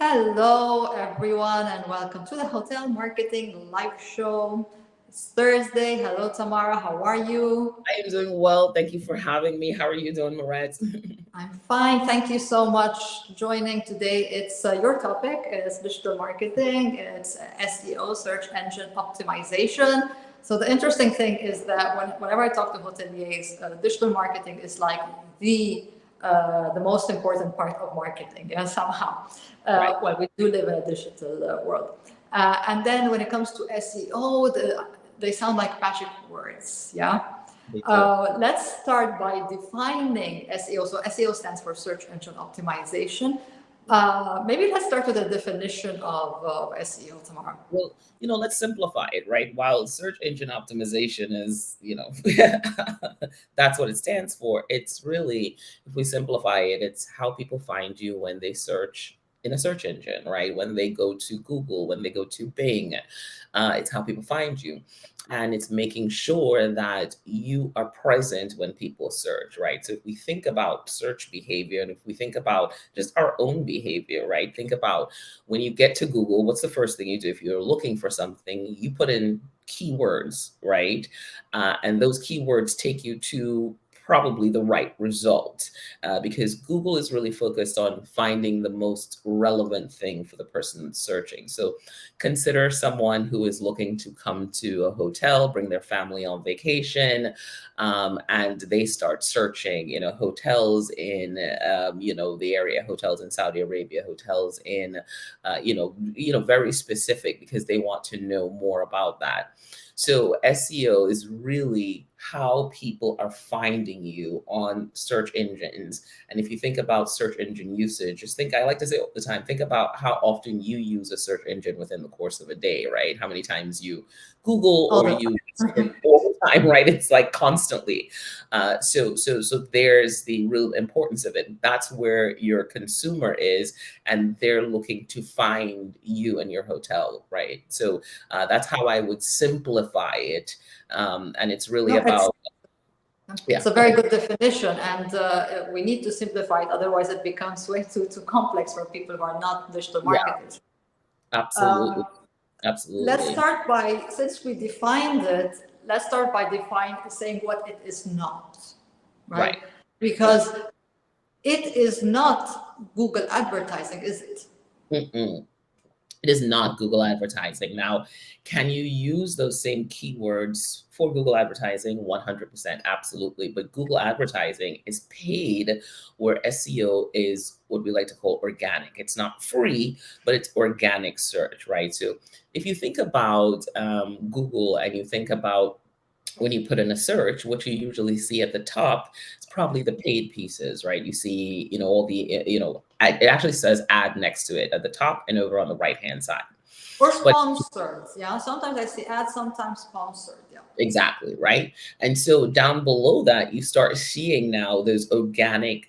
Hello, everyone, and welcome to the Hotel Marketing Live Show. It's Thursday. Hello, Tamara. How are you? I am doing well. Thank you for having me. How are you doing, Moret? I'm fine. Thank you so much joining today. It's your topic is digital marketing. It's SEO, search engine optimization. So the interesting thing is that whenever I talk to hoteliers, digital marketing is like the most important part of marketing. Yeah, somehow. Right. Well, we do live in a digital world. And then when it comes to SEO, they sound like magic words. Yeah. Me too. Let's start by defining SEO. So SEO stands for search engine optimization. Maybe let's start with the definition of SEO tomorrow. Well, let's simplify it, right? While search engine optimization is, that's what it stands for. It's really, if we simplify it, it's how people find you when they search in a search engine, right? When they go to Google, when they go to Bing, it's how people find you. And it's making sure that you are present when people search, right? So if we think about search behavior and if we think about just our own behavior, right? Think about when you get to Google, what's the first thing you do? If you're looking for something, you put in keywords, right? And those keywords take you to probably the right result because Google is really focused on finding the most relevant thing for the person searching. So consider someone who is looking to come to a hotel, bring their family on vacation, and they start searching, hotels in, the area, hotels in Saudi Arabia, hotels in, very specific because they want to know more about that. So SEO is really how people are finding you on search engines. And if you think about search engine usage, I like to say all the time, think about how often you use a search engine within the course of a day, right? How many times you Google All or the you time. all the time, right? It's like constantly. So there's the real importance of it. That's where your consumer is, and they're looking to find you and your hotel, right? So that's how I would simplify it. And it's really No, about, it's yeah, a very good definition, and we need to simplify it. Otherwise, it becomes way too complex for people who are not digital yeah, marketers. absolutely. Let's Absolutely. start by, since we defined it, let's start by defining saying what it is not, right? Right. Right. Because it is not Google advertising, is it? Mm-mm. It is not Google advertising. Now, can you use those same keywords for Google advertising? 100%, absolutely. But Google advertising is paid, where SEO is what we like to call organic. It's not free, but it's organic search, right? So if you think about Google and you think about when you put in a search, what you usually see at the top is probably the paid pieces, right? You see, all the, it actually says ad next to it at the top and over on the right-hand side. Or But sponsored, yeah. Sometimes I see ads, sometimes sponsored, yeah. exactly, right? And so down below that, you start seeing now those organic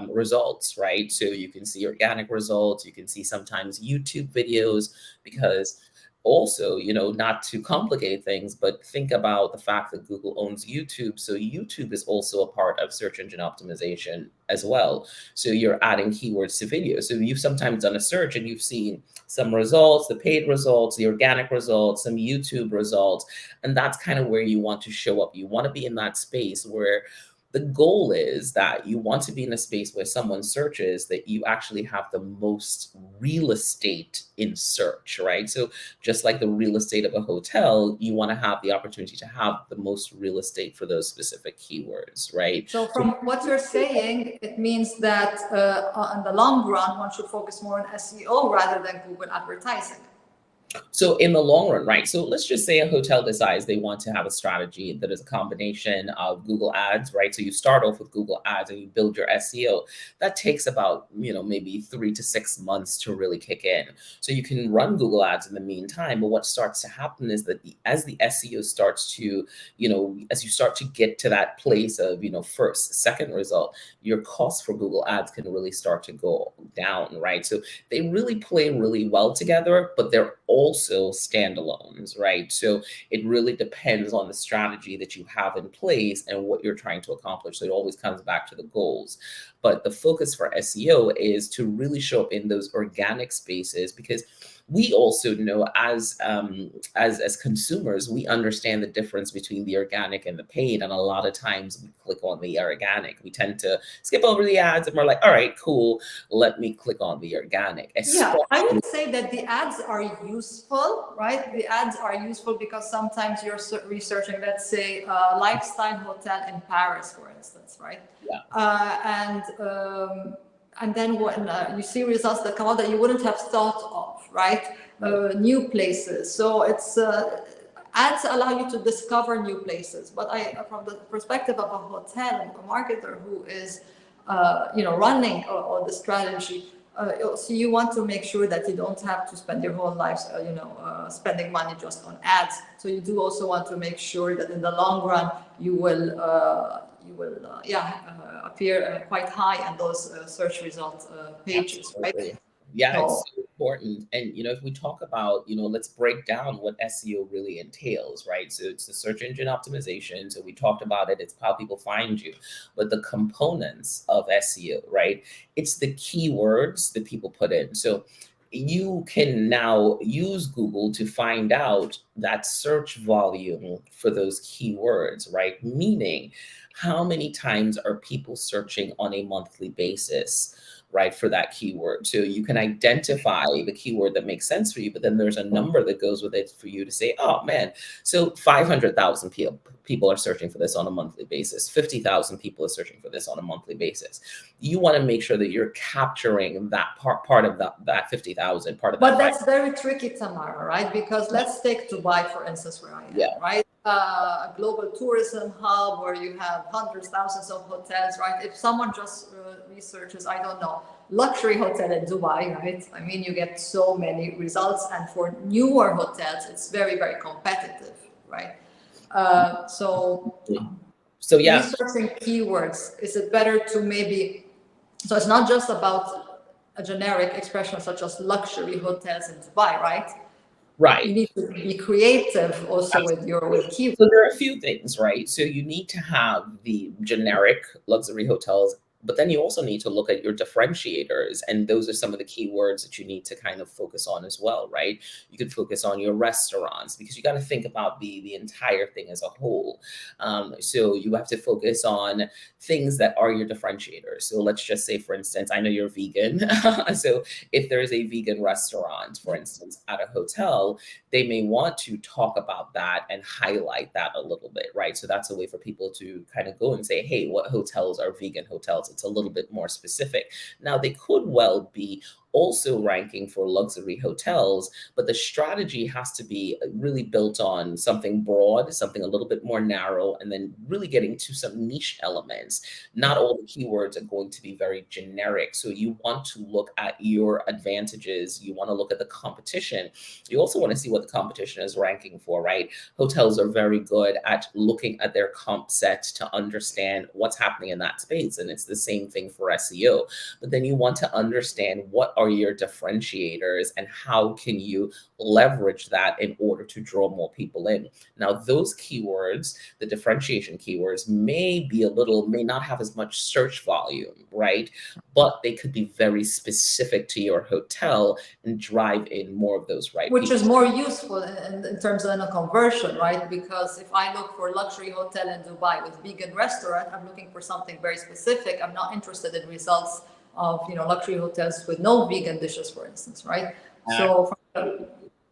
results, right? So you can see organic results, you can see sometimes YouTube videos, because also, not to complicate things, but think about the fact that Google owns YouTube. So YouTube is also a part of search engine optimization as well. So you're adding keywords to video. So you've sometimes done a search and you've seen some results, the paid results, the organic results, some YouTube results. And that's kind of where you want to show up. You want to be in that space where the goal is that you want to be in a space where someone searches that you actually have the most real estate in search, right? So just like the real estate of a hotel, you want to have the opportunity to have the most real estate for those specific keywords, right? So So from what you're saying, it means that in the long run, one should focus more on SEO rather than Google advertising. So in the long run, right? So let's just say a hotel decides they want to have a strategy that is a combination of Google Ads, right? So you start off with Google Ads and you build your SEO. That takes about, maybe 3 to 6 months to really kick in. So you can run Google Ads in the meantime, but what starts to happen is that as the SEO starts to, as you start to get to that place of, first, second result, your cost for Google Ads can really start to go down, right? So they really play really well together, but they're also standalones, right? So it really depends on the strategy that you have in place and what you're trying to accomplish. So it always comes back to the goals. But the focus for SEO is to really show up in those organic spaces, because we also know as consumers, we understand the difference between the organic and the paid. And a lot of times we click on the organic. We tend to skip over the ads and we're like, all right, cool, let me click on the organic. Yeah, I would say that the ads are useful, right? The ads are useful because sometimes you're researching, let's say, a lifestyle hotel in Paris, for instance, right? Yeah. And then when you see results that come out that you wouldn't have thought of, right? New places. So it's ads allow you to discover new places. But from the perspective of a hotel, a marketer who is, running or the strategy. So you want to make sure that you don't have to spend your whole life, spending money just on ads. So you do also want to make sure that in the long run you will appear quite high in those search result pages, Absolutely. right? Yeah, it's So so important. And if we talk about, let's break down what SEO really entails, right? So it's the search engine optimization. So we talked about it, it's how people find you. But the components of SEO, right? It's the keywords that people put in. So you can now use Google to find out that search volume for those keywords, right? Meaning, how many times are people searching on a monthly basis, right, for that keyword? So you can identify the keyword that makes sense for you, but then there's a number that goes with it for you to say, oh man, so 500,000 people are searching for this on a monthly basis. 50,000 people are searching for this on a monthly basis. You want to make sure that you're capturing that part of that 50,000, part of that. But that's very tricky, Tamara, right? Because let's take Dubai, for instance, where I am, right? A global tourism hub where you have hundreds, thousands of hotels, right? If someone just researches, I don't know, luxury hotel in Dubai, right? I mean, you get so many results. And for newer hotels, it's very, very competitive, right? So yeah, researching keywords, is it better to maybe, so it's not just about a generic expression such as luxury hotels in Dubai, right? right. You need to be creative also with keywords. So there are a few things, right? So you need to have the generic luxury hotels, but then you also need to look at your differentiators. And those are some of the keywords that you need to kind of focus on as well, right? You could focus on your restaurants, because you got to think about the entire thing as a whole. So you have to focus on things that are your differentiators. So let's just say, for instance, I know you're vegan. So if there is a vegan restaurant, for instance, at a hotel, they may want to talk about that and highlight that a little bit, right? So that's a way for people to kind of go and say, hey, what hotels are vegan hotels? It's a little bit more specific. Now, they could well be also ranking for luxury hotels, but the strategy has to be really built on something broad, something a little bit more narrow, and then really getting to some niche elements. Not all the keywords are going to be very generic. So you want to look at your advantages. You want to look at the competition. You also want to see what the competition is ranking for, right? Hotels are very good at looking at their comp set to understand what's happening in that space. And it's the same thing for SEO. But then you want to understand what are your differentiators and how can you leverage that in order to draw more people in. Now, those keywords, the differentiation keywords, may not have as much search volume, right? But they could be very specific to your hotel and drive in more of those right Which people. is more useful in terms of a conversion, right? Because if I look for luxury hotel in Dubai with vegan restaurant, I'm looking for something very specific. I'm not interested in results of luxury hotels with no vegan dishes, for instance, right? So in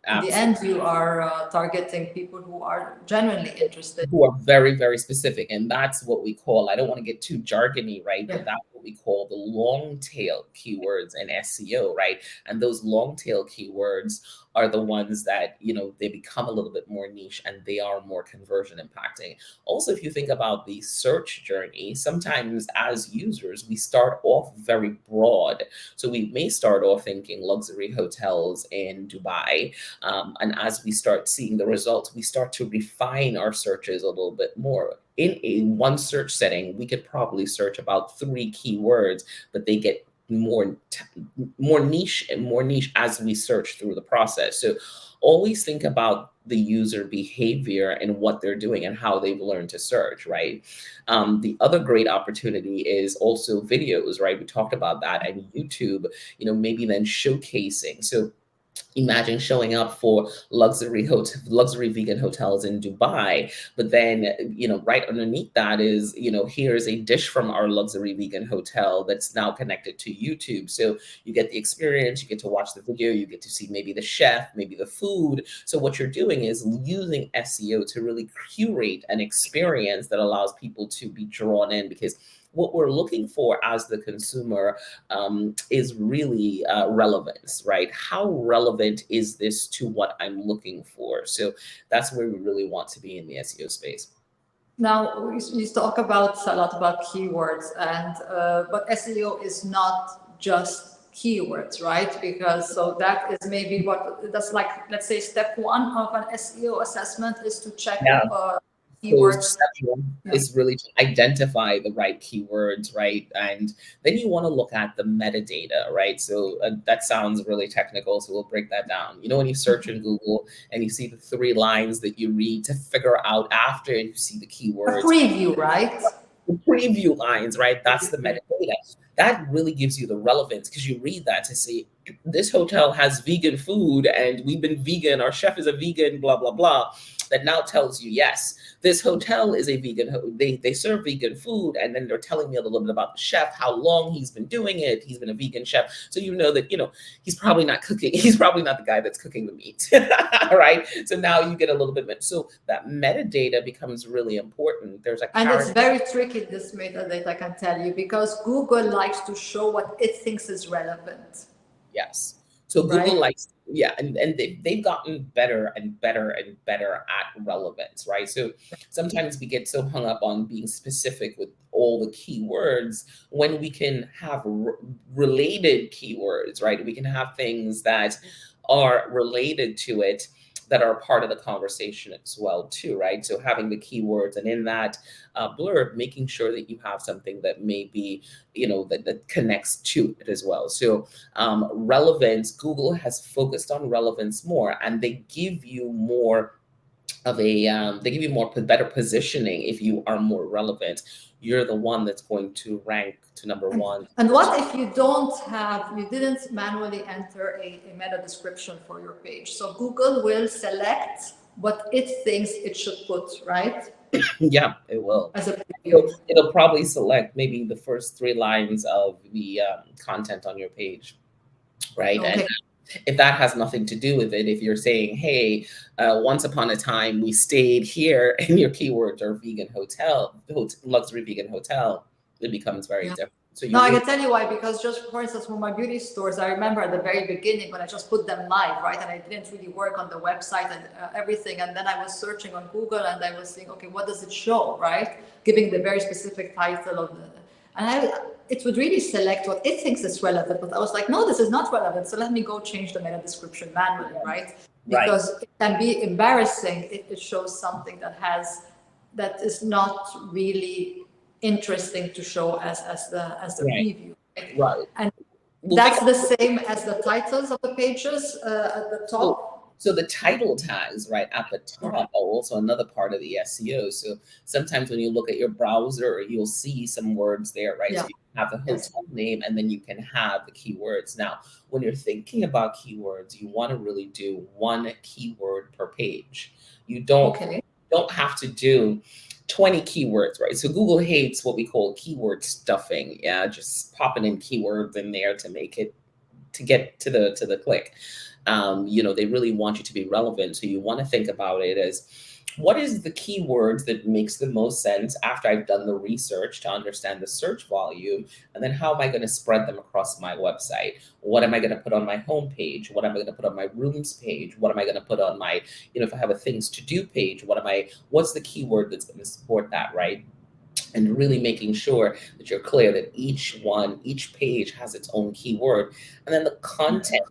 the end, you are targeting people who are genuinely interested, who are very, very specific. And that's what we call, I don't want to get too jargony, right? But that's what we call the long tail keywords in SEO, right? And those long tail keywords are the ones that, they become a little bit more niche and they are more conversion impacting. Also, if you think about the search journey, sometimes as users, we start off very broad. So we may start off thinking luxury hotels in Dubai. And as we start seeing the results, we start to refine our searches a little bit more. In one search setting, we could probably search about 3 keywords, but they get more more niche and more niche as we search through the process. So always think about the user behavior and what they're doing and how they've learned to search, right? The other great opportunity is also videos, right? We talked about that, and YouTube, maybe then showcasing. So imagine showing up for luxury vegan hotels in Dubai, but then right underneath that is here's a dish from our luxury vegan hotel that's now connected to YouTube. So you get the experience, you get to watch the video, you get to see maybe the chef, maybe the food. So what you're doing is using SEO to really curate an experience that allows people to be drawn in, because what we're looking for as the consumer is really relevance, right? How relevant is this to what I'm looking for? So that's where we really want to be in the SEO space. Now, we talk about a lot about keywords, and but SEO is not just keywords, right? Because so that is maybe that's like, let's say, step one of an SEO assessment is to check Yeah. keywords. Step one is really to identify the right keywords, right? And then you want to look at the metadata, right? So that sounds really technical, so we'll break that down. When you search in Google and you see the 3 lines that you read to figure out after you see the keywords. A preview, right? The preview lines, right? That's the metadata. That really gives you the relevance, because you read that to see this hotel has vegan food and we've been vegan, our chef is a vegan, blah, blah, blah. That now tells you, yes, this hotel is a vegan, they serve vegan food. And then they're telling me a little bit about the chef, how long he's been doing it. He's been a vegan chef. So that, he's probably not cooking. He's probably not the guy that's cooking the meat, right? So now you get a little bit, so that metadata becomes really important. And it's very tricky, this metadata, I can tell you, because Google likes to show what it thinks is relevant. Yes. So Google likes, and they've gotten better and better and better at relevance, right? So sometimes we get so hung up on being specific with all the keywords when we can have related keywords, right? We can have things that are related to it that are part of the conversation as well too, right? So having the keywords, and in that blurb, making sure that you have something that may be, that connects to it as well. So relevance, Google has focused on relevance more, and they give you more of a, better positioning. If you are more relevant, you're the one that's going to rank to number one. And what if you didn't manually enter a meta description for your page? So Google will select what it thinks it should put, right? Yeah, it will. As a preview. It'll probably select maybe the first 3 lines of the content on your page, right? Okay. And if that has nothing to do with it, if you're saying, hey, once upon a time we stayed here, and your keywords are vegan hotel, luxury vegan hotel, it becomes very different. So no, I can tell you why, because just for instance, for my beauty stores, I remember at the very beginning when I just put them live, right? And I didn't really work on the website and everything. And then I was searching on Google and I was saying, okay, what does it show, right? Giving the very specific title of it would really select what it thinks is relevant. But I was like, no, this is not relevant. So let me go change the meta description manually, right? Because it can be embarrassing if it shows something that is not really interesting to show as the preview. Right. And that's the same as the titles of the pages at the top. So the title tags right at the top are also another part of the SEO. So sometimes when you look at your browser, you'll see some words there, right? Yeah. So you have the hotel name, and then you can have the keywords. Now, when you're thinking about keywords, you want to really do 1 keyword per page. You don't have to do 20 keywords, right? So Google hates what we call keyword stuffing. Yeah, just popping in keywords in there to make it, to get to the click. They really want you to be relevant. So you want to think about it as, what is the keywords that makes the most sense after I've done the research to understand the search volume? And then how am I going to spread them across my website? What am I going to put on my homepage? What am I going to put on my rooms page? What am I going to put on my, if I have a things to do page, what's the keyword that's going to support that, right? And really making sure that you're clear that each page has its own keyword. And then the content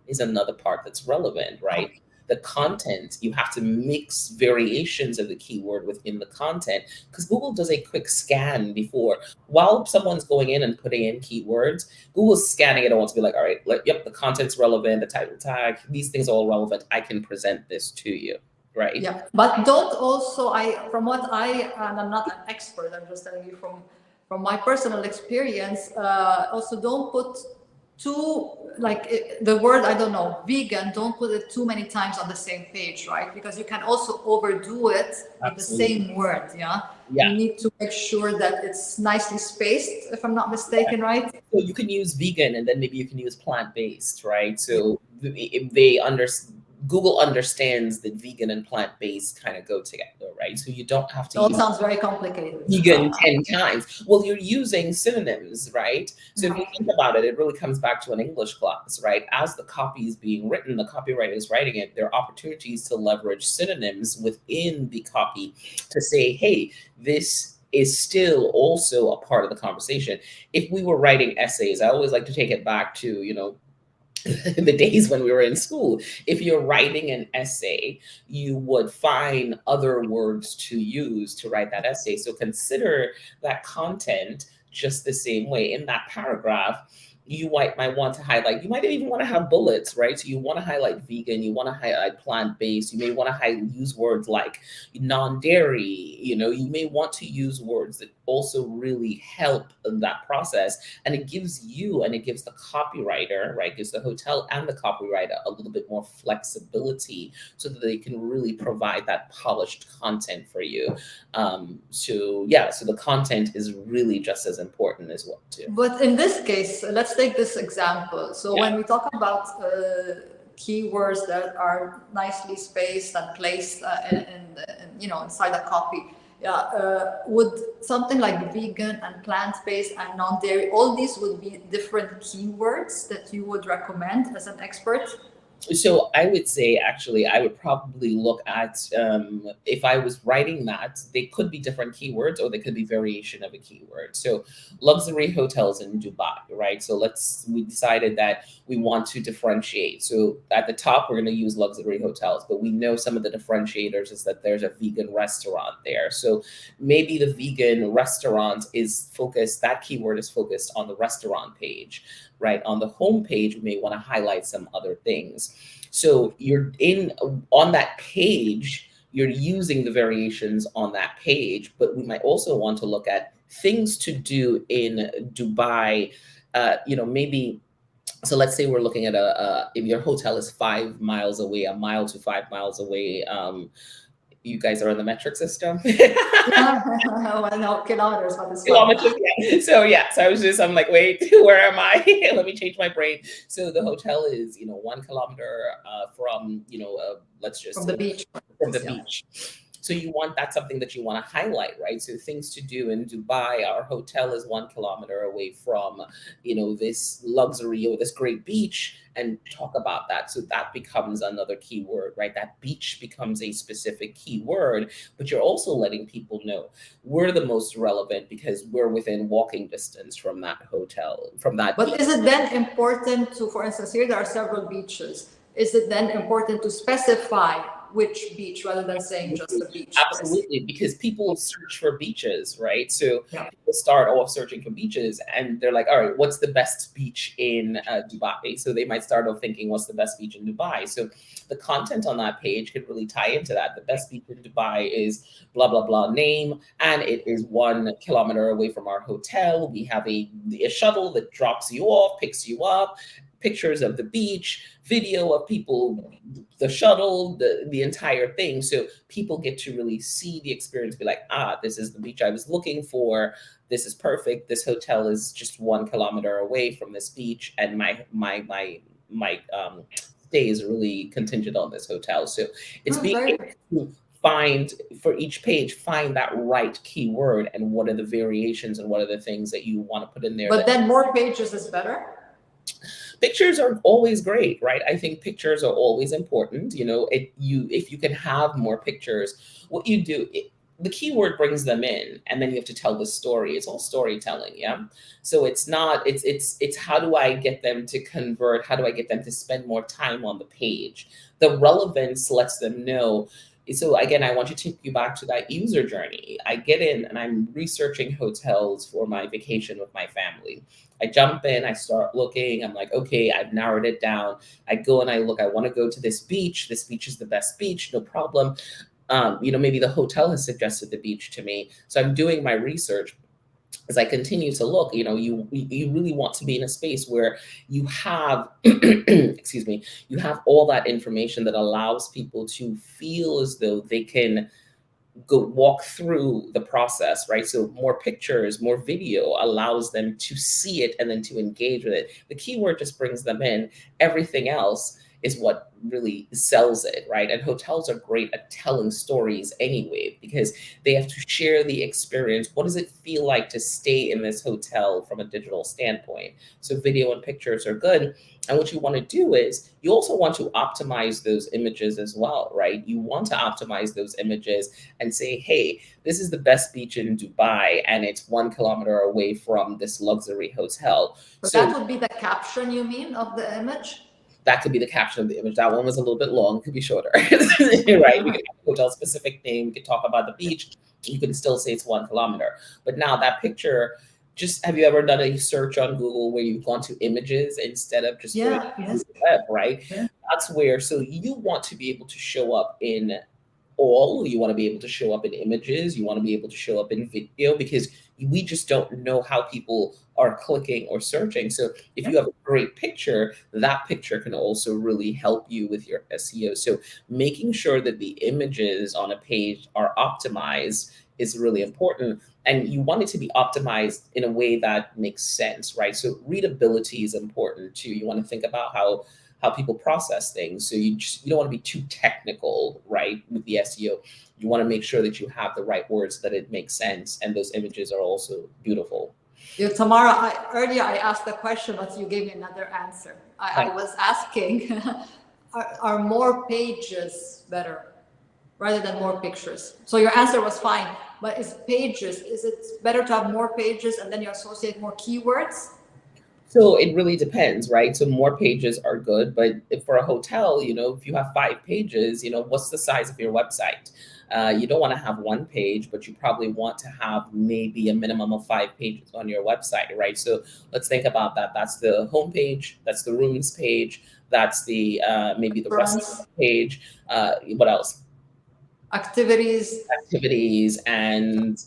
is another part that's relevant, right? the content, you have to mix variations of the keyword within the content, because Google does a quick scan before, while someone's going in and putting in keywords, Google's scanning it all to be like, all right, yep, the content's relevant, the title tag, these things are all relevant. I can present this to you, right? Yeah, but don't also, from what and I'm not an expert, I'm just telling you from my personal experience, also don't put the word, I don't know, vegan, don't put it too many times on the same page, right? Because you can also overdo it with the same word, yeah? Yeah. You need to make sure that it's nicely spaced, if I'm not mistaken, right? So you can use vegan, and then maybe you can use plant-based, right? So if they Google understands that vegan and plant-based kind of go together, right? So you don't have to It use sounds very complicated. vegan 10 times. Well, you're using synonyms, right? So if you think about it, it really comes back to an English class, right? As the copy is being written, the copywriter is writing it, there are opportunities to leverage synonyms within the copy to say, hey, this is still also a part of the conversation. If we were writing essays, I always like to take it back to, the days when we were in school. If you're writing an essay, you would find other words to use to write that essay. So consider that content just the same way. In that paragraph, you might want to highlight, you might even want to have bullets, right? So you want to highlight vegan, you want to highlight plant-based, you may want to use words like non-dairy, you may want to use words that also really help in that process. And it gives you, and it gives the copywriter, right, gives the hotel and the copywriter a little bit more flexibility so that they can really provide that polished content for you. So the content is really just as important as well too. But in this case, let's take this example. So when we talk about keywords that are nicely spaced and placed inside a copy, would something like vegan and plant-based and non-dairy, all these would be different keywords that you would recommend as an expert? So I would say, actually, I would probably look at, if I was writing that, they could be different keywords or they could be variation of a keyword. So luxury hotels in Dubai, right? So we decided that we want to differentiate. So at the top, we're going to use luxury hotels, but we know some of the differentiators is that there's a vegan restaurant there. So maybe the vegan restaurant that keyword is focused on the restaurant page. Right on the home page, we may want to highlight some other things. So on that page, you're using the variations on that page, but we might also want to look at things to do in Dubai. Maybe. So let's say we're looking at if your hotel is 5 miles away, a mile to 5 miles away. You guys are in the metric system. Well, no, kilometers, but it's kilometers. Yeah. So I'm like, wait, where am I? Let me change my brain. So the hotel is, 1 kilometer from, let's just from the beach. From the beach. So that's something that you want to highlight, right? So things to do in Dubai, our hotel is 1 kilometer away from, this luxury or this great beach, and talk about that. So that becomes another keyword, right? That beach becomes a specific keyword, but you're also letting people know we're the most relevant because we're within walking distance from that hotel, from that beach. But is it then important to, for instance, here there are several beaches. Is it then important to specify which beach rather than saying just the beach? Absolutely, because people search for beaches, right? So people start off searching for beaches and they're like, all right, what's the best beach in Dubai? So they might start off thinking, what's the best beach in Dubai? So the content on that page could really tie into that. The best beach in Dubai is blah, blah, blah name, and it is 1 kilometer away from our hotel. We have a shuttle that drops you off, picks you up, pictures of the beach, video of people, the shuttle, the entire thing. So people get to really see the experience, be like, this is the beach I was looking for. This is perfect. This hotel is just 1 kilometer away from this beach. And my stay is really contingent on this hotel. So it's being able to find for each page, find that right keyword and what are the variations and what are the things that you want to put in there. But then more pages is better? Pictures are always great, right? I think pictures are always important. If you can have more pictures, what you do, the keyword brings them in, and then you have to tell the story. It's all storytelling, yeah. So it's not, it's how do I get them to convert? How do I get them to spend more time on the page? The relevance lets them know. So again, I want to take you back to that user journey. I get in and I'm researching hotels for my vacation with my family. I jump in, I start looking, I'm like, okay, I've narrowed it down. I go and I look, I want to go to this beach. This beach is the best beach, no problem. Maybe the hotel has suggested the beach to me. So I'm doing my research. As I continue to look, you really want to be in a space where you have, excuse me, you have all that information that allows people to feel as though they can go walk through the process, right? So more pictures, more video allows them to see it and then to engage with it. The keyword just brings them in. Everything else is what really sells it, right? And hotels are great at telling stories anyway, because they have to share the experience. What does it feel like to stay in this hotel from a digital standpoint? So video and pictures are good. And what you want to do is you also want to optimize those images as well, right? You want to optimize those images and say, hey, this is the best beach in Dubai, and it's 1 kilometer away from this luxury hotel. So So that would be the caption, you mean, of the image? that could be the caption of the image. That one was a little bit long, could be shorter, right? We could have a hotel specific name, we could talk about the beach, you could still say it's 1 kilometer. But now that picture, just have you ever done a search on Google where you've gone to images instead of just going to Yes. the web, right? Yeah. That's where, so you want to be able to show up in all, you want to be able to show up in images, you want to be able to show up in video, because we just don't know how people are clicking or searching. So if you have a great picture, that picture can also really help you with your SEO. So making sure that the images on a page are optimized is really important. And you want it to be optimized in a way that makes sense, right? So readability is important too. You want to think about how people process things. So you don't want to be too technical, right, with the SEO. You want to make sure that you have the right words, that it makes sense, and those images are also beautiful. Tamara, earlier I asked the question, but you gave me another answer. I was asking, are more pages better rather than more pictures? So your answer was fine, but is it better to have more pages and then you associate more keywords? So it really depends, right? So more pages are good, but if for a hotel, if you have 5 pages, what's the size of your website? You don't want to have 1 page, but you probably want to have maybe a minimum of 5 pages on your website, right? So let's think about that. That's the home page, that's the rooms page, that's the maybe the restaurant page. What else? Activities, and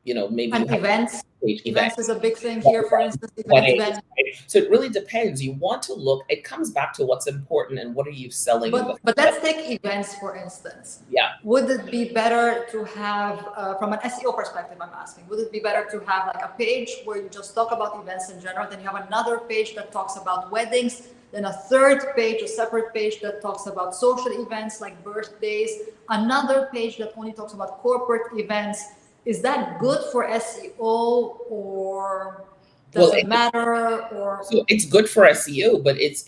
maybe and events. Events is a big thing here, for instance. Events. So it really depends. You want to look, it comes back to what's important and what are you selling. But let's take events, for instance. Yeah. Would it be better to have, from an SEO perspective, I'm asking, would it be better to have like a page where you just talk about events in general, then you have another page that talks about weddings, then a third page, a separate page that talks about social events like birthdays, another page that only talks about corporate events? Is that good for SEO, or does it matter? Or so it's good for SEO, but it's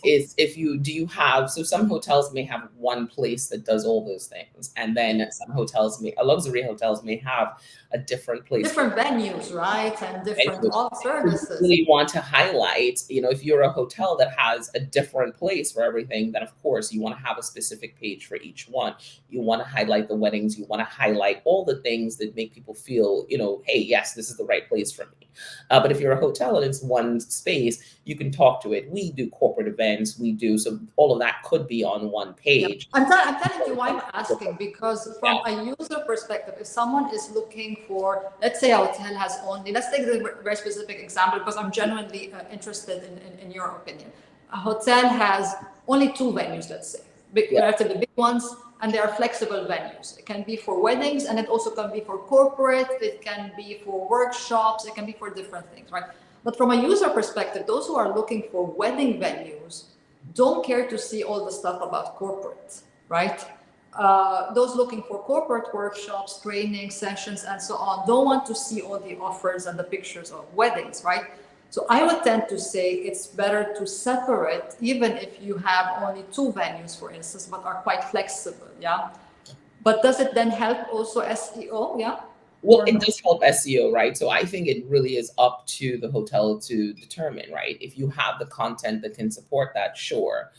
so some hotels may have one place that does all those things, and then some hotels luxury hotels may have a different place, different venues, right, and different services. You really want to highlight, if you're a hotel that has a different place for everything, then of course you want to have a specific page for each one. You want to highlight the weddings, you want to highlight all the things that make people feel, hey, yes, this is the right place for me. But if you're a hotel and it's one space, you can talk to it. We do corporate events, so all of that could be on one page. I'm telling you why I'm asking, because from a user perspective, if someone is looking for, let's say a hotel has only, let's take the very specific example because I'm genuinely interested in your opinion. A hotel has only 2 venues, let's say, relatively big ones, and they are flexible venues. It can be for weddings, and it also can be for corporate, it can be for workshops, it can be for different things, right? But from a user perspective, those who are looking for wedding venues don't care to see all the stuff about corporate, right? Those looking for corporate workshops, training sessions, and so on, don't want to see all the offers and the pictures of weddings, right? So I would tend to say it's better to separate, even if you have only 2 venues, for instance, but are quite flexible, yeah? But does it then help also SEO? Yeah. Well, Or it no? does help SEO, right? So I think it really is up to the hotel to determine, right? If you have the content that can support that, sure.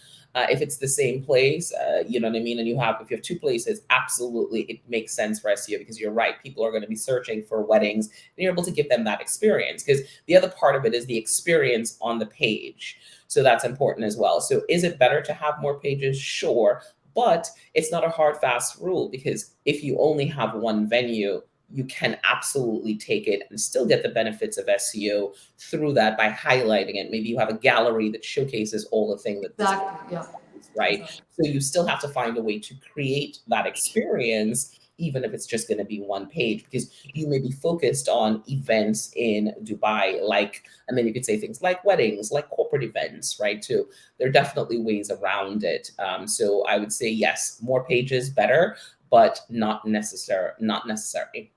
If it's the same place, you know what I mean, and if you have two places, absolutely, it makes sense for SEO because you're right. People are going to be searching for weddings, and you're able to give them that experience. Because the other part of it is the experience on the page, so that's important as well. So is it better to have more pages? Sure, but it's not a hard fast rule because if you only have one venue, you can absolutely take it and still get the benefits of SEO through that by highlighting it. Maybe you have a gallery that showcases all the thing that this, Exactly. Yeah. right? Exactly. So you still have to find a way to create that experience, even if it's just going to be one page, because you may be focused on events in Dubai, like, and then you could say things like weddings, like corporate events, right? Too. There are definitely ways around it. So I would say yes, more pages better, but not necessary.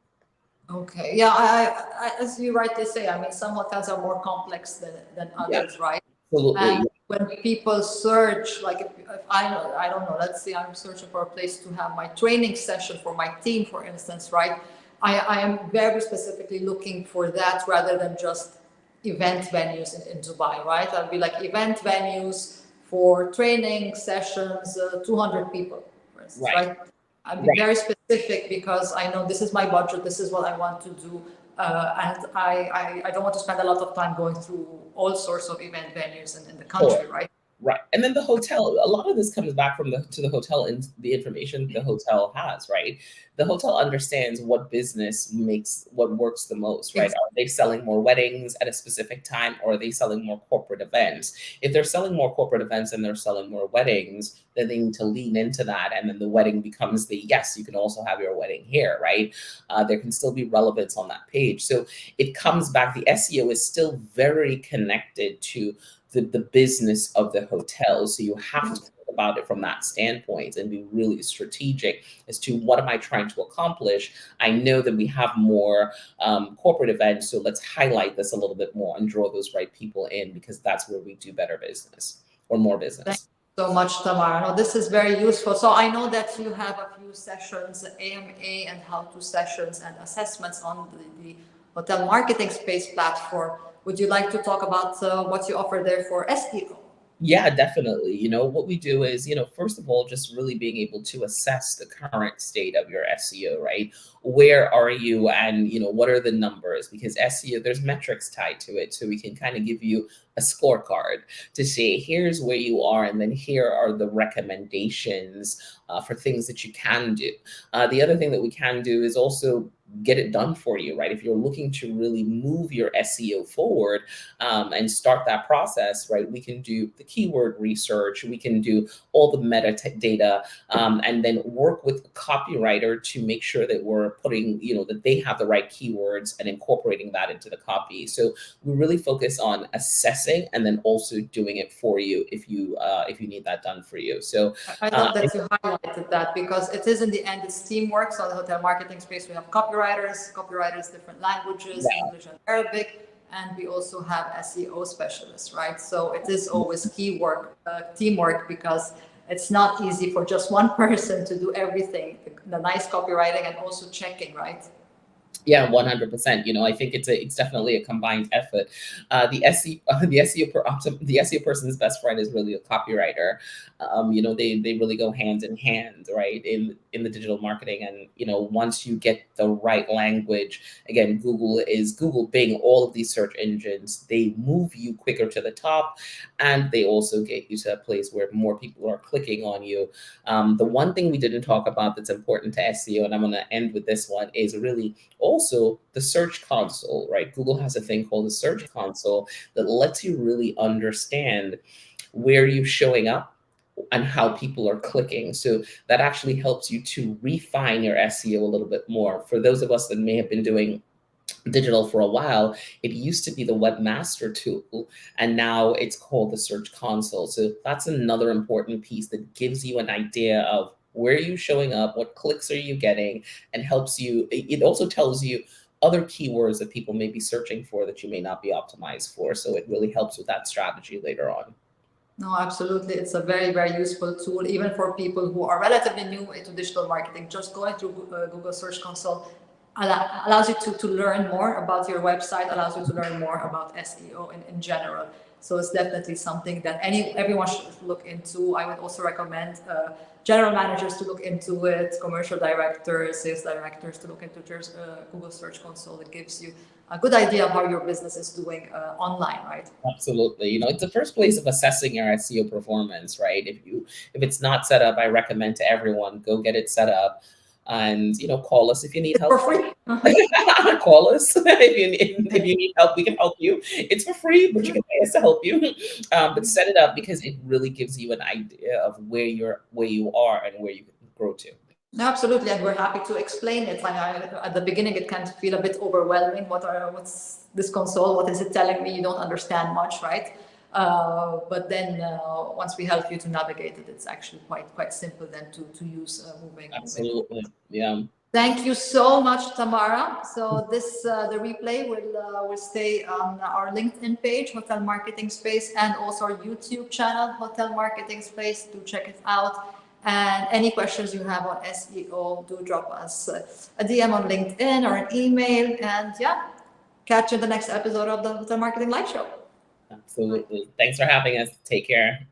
Okay. Yeah. As you rightly say, I mean, some hotels are more complex than Yeah, others, right? absolutely. And when people search, like if I don't know, let's say I'm searching for a place to have my training session for my team, for instance, right? I am very specifically looking for that rather than just event venues in Dubai, right? I'll be like event venues for training sessions, 200 people, for instance, Right, right? I'll be right. very specific because I know this is my budget, this is what I want to do. And I don't want to spend a lot of time going through all sorts of event venues in the Sure. country, right? Right. And then the hotel, a lot of this comes back from the hotel and the information the hotel has, right? The hotel understands what business makes what works the most, right? Ex- Are they selling more weddings at a specific time or are they selling more corporate events? If they're selling more corporate events and they're selling more weddings, then they need to lean into that. And then the wedding becomes the yes, you can also have your wedding here, right? There can still be relevance on that page. So it comes back, the SEO is still very connected to the business of the hotel. So you have to think about it from that standpoint and be really strategic as to what am I trying to accomplish. I know that we have more corporate events, so let's highlight this a little bit more and draw those right people in because that's where we do better business or more Thank business. you so much, Tamara. No, this is very useful. So I know that you have a few sessions, AMA and how-to sessions and assessments on the hotel marketing space platform. Would you like to talk about what you offer there for SEO? Yeah, definitely. What we do is, first of all, just really being able to assess the current state of your SEO, right? Where are you and, what are the numbers? Because SEO, there's metrics tied to it. So we can kind of give you a scorecard to say, here's where you are, and then here are the recommendations for things that you can do. The other thing that we can do is also get it done for you, right? If you're looking to really move your SEO forward, and start that process, right? We can do the keyword research, we can do all the metadata, and then work with a copywriter to make sure that we're putting, that they have the right keywords and incorporating that into the copy. So we really focus on assessing and then also doing it for you if you need that done for you. So I love that you highlighted that because it is in the end, it's teamwork. So the hotel marketing space, we have copywriters, different languages, yeah, English and Arabic, and we also have SEO specialists, right? So it is always teamwork, because it's not easy for just one person to do everything, the nice copywriting and also checking, right? yeah, 100%. I think it's definitely a combined effort. The SEO person's best friend is really a copywriter. They really go hand in hand, right? In the digital marketing, and once you get the right language, again, Google, Bing, all of these search engines, they move you quicker to the top, and they also get you to a place where more people are clicking on you. The one thing we didn't talk about that's important to SEO, and I'm going to end with this one, is really also the search console, right? Google has a thing called the search console that lets you really understand where you're showing up and how people are clicking. So that actually helps you to refine your SEO a little bit more. For those of us that may have been doing digital for a while, it used to be the webmaster tool, and now it's called the search console. So that's another important piece that gives you an idea of where are you showing up, what clicks are you getting, and helps you. It also tells you other keywords that people may be searching for that you may not be optimized for. So it really helps with that strategy later on. No, absolutely. It's a very, very useful tool, even for people who are relatively new into digital marketing. Just going through Google Search Console allows you to learn more about your website, allows you to learn more about SEO in general. So it's definitely something that everyone should look into. I would also recommend general managers to look into it, commercial directors, sales directors to look into Google Search Console. It gives you a good idea of how your business is doing online, right? Absolutely. It's the first place of assessing your SEO performance, right? If it's not set up, I recommend to everyone go get it set up, and call us if you need It's for help. free. Call us if you need help. We can help you. It's for free, but you can pay us to help you. But set it up because it really gives you an idea of where you are and where you can grow to. No, absolutely, and we're happy to explain it. Like at the beginning, it can feel a bit overwhelming. What's this console? What is it telling me? You don't understand much, right? But then once we help you to navigate it, it's actually quite simple then to use moving forward. Absolutely. Yeah. Thank you so much, Tamara. So this the replay will stay on our LinkedIn page, Hotel Marketing Space, and also our YouTube channel, Hotel Marketing Space. Do check it out. And any questions you have on SEO, do drop us a DM on LinkedIn or an email. And yeah, catch you in the next episode of the Hotel Marketing Live Show. Absolutely. Thanks for having us. Take care.